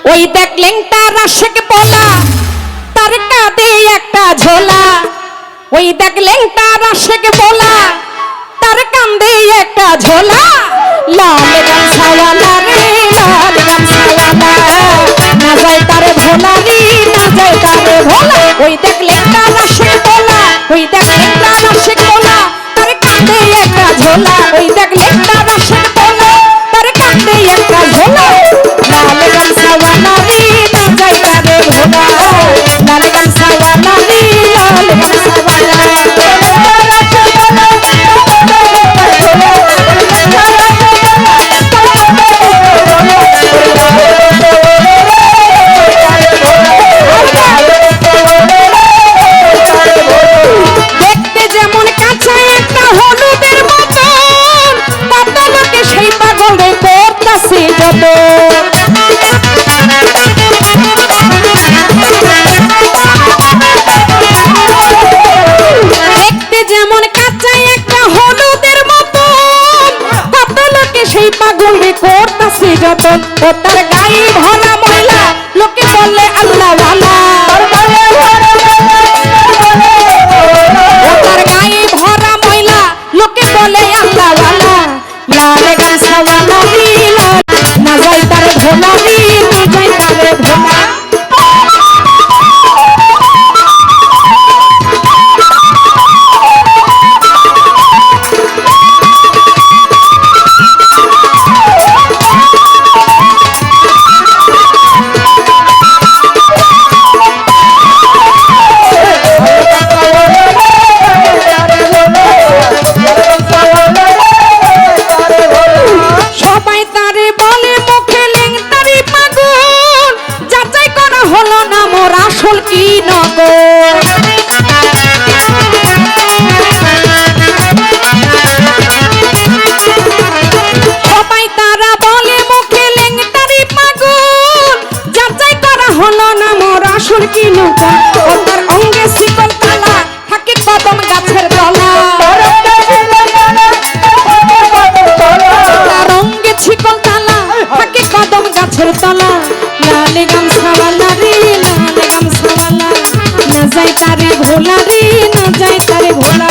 ওই দেখলেন তার আশেক পোলা তার কাঁধে একটা ঝোলা ওই দেখলেন তার আশেক পোলা তার কাঁধে একটা ঝোলা লাল গামছাওয়ালা রে লাল গামছাওয়ালা না যায় তারে ভোলা রে না যায় তারে ভোলা ওই দেখলেন তার আশেক পোলা ওই দেখলেন তার আশেক পোলা তার কাঁধে একটা ঝোলা ওই দেখলেন তার আশেক পোলা তার কাঁধে একটা ঝোলা লাল গামছাওয়ালা রে না যায় তারে ভোলা লাল গামছাওয়ালা রে লাল গামছাওয়ালা দেখতে যেমন কাঁচা একটা হলুদের মতো কত লোকে সেই পাগল রে করতাছে যতন ও তার গায়ে ভরা ময়লা লোকে বলে আল্লাহ ওয়ালা ও তার গায়ে ভরা ময়লা লোকে বলে আল্লাহ ওয়ালা লাল গামছাওয়ালা রে না যায় তারে ভোলা রে না যায় তারে ভোলা কি নগর সবাই তারা বলে মুখে লেংটারি পাগল যাচাই করা হলো না মোর আসল কি নগর ও তার অঙ্গে শিকল তালা থাকে কদম গাছের তলা তার অঙ্গে শিকল তালা থাকে কদম গাছের তলা লাল গামছাওয়ালা রে লাল গামছাওয়ালা না যায় তারে ভোলা রে না যায় তারে ভোলা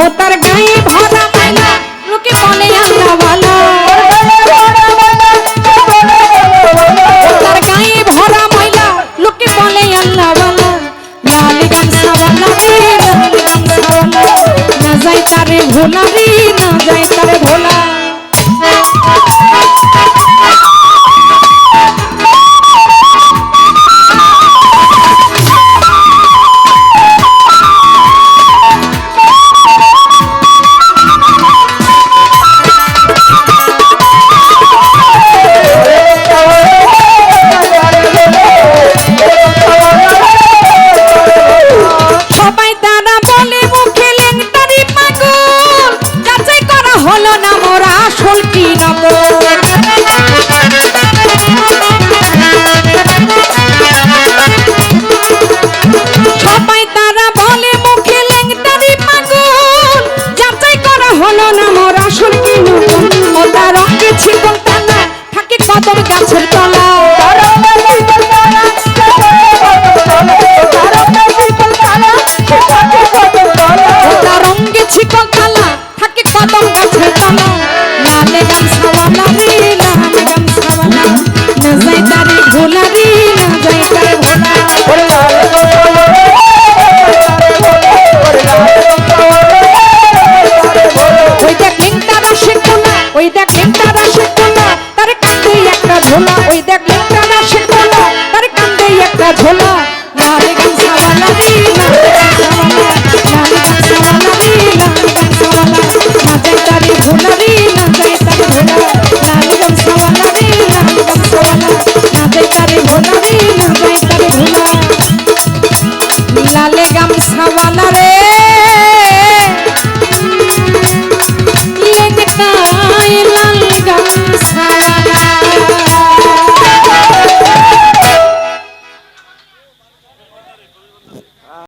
ও তার গায়ে ভরা ময়লা লোকে বলে আল্লাহ ওয়ালা ও তার গায়ে ভরা ময়লা লোকে বলে আল্লাহ ওয়ালা লাল গামছাওয়ালা রে লাল গামছাওয়ালা না যায় তারে ভোলা রে না যায় তারে ভোলা সবাই তারা বলে মুখে লেংটারি পাগল যাচাই করা হলো না মোর আসল কি নতুন ও তার অঙ্গে শিকল তালা থাকে কদম গাছের তলা তার অঙ্গে শিকল তালা থাকে কদম গাছের তলা লাল গামছাওয়ালা রে ঝোলা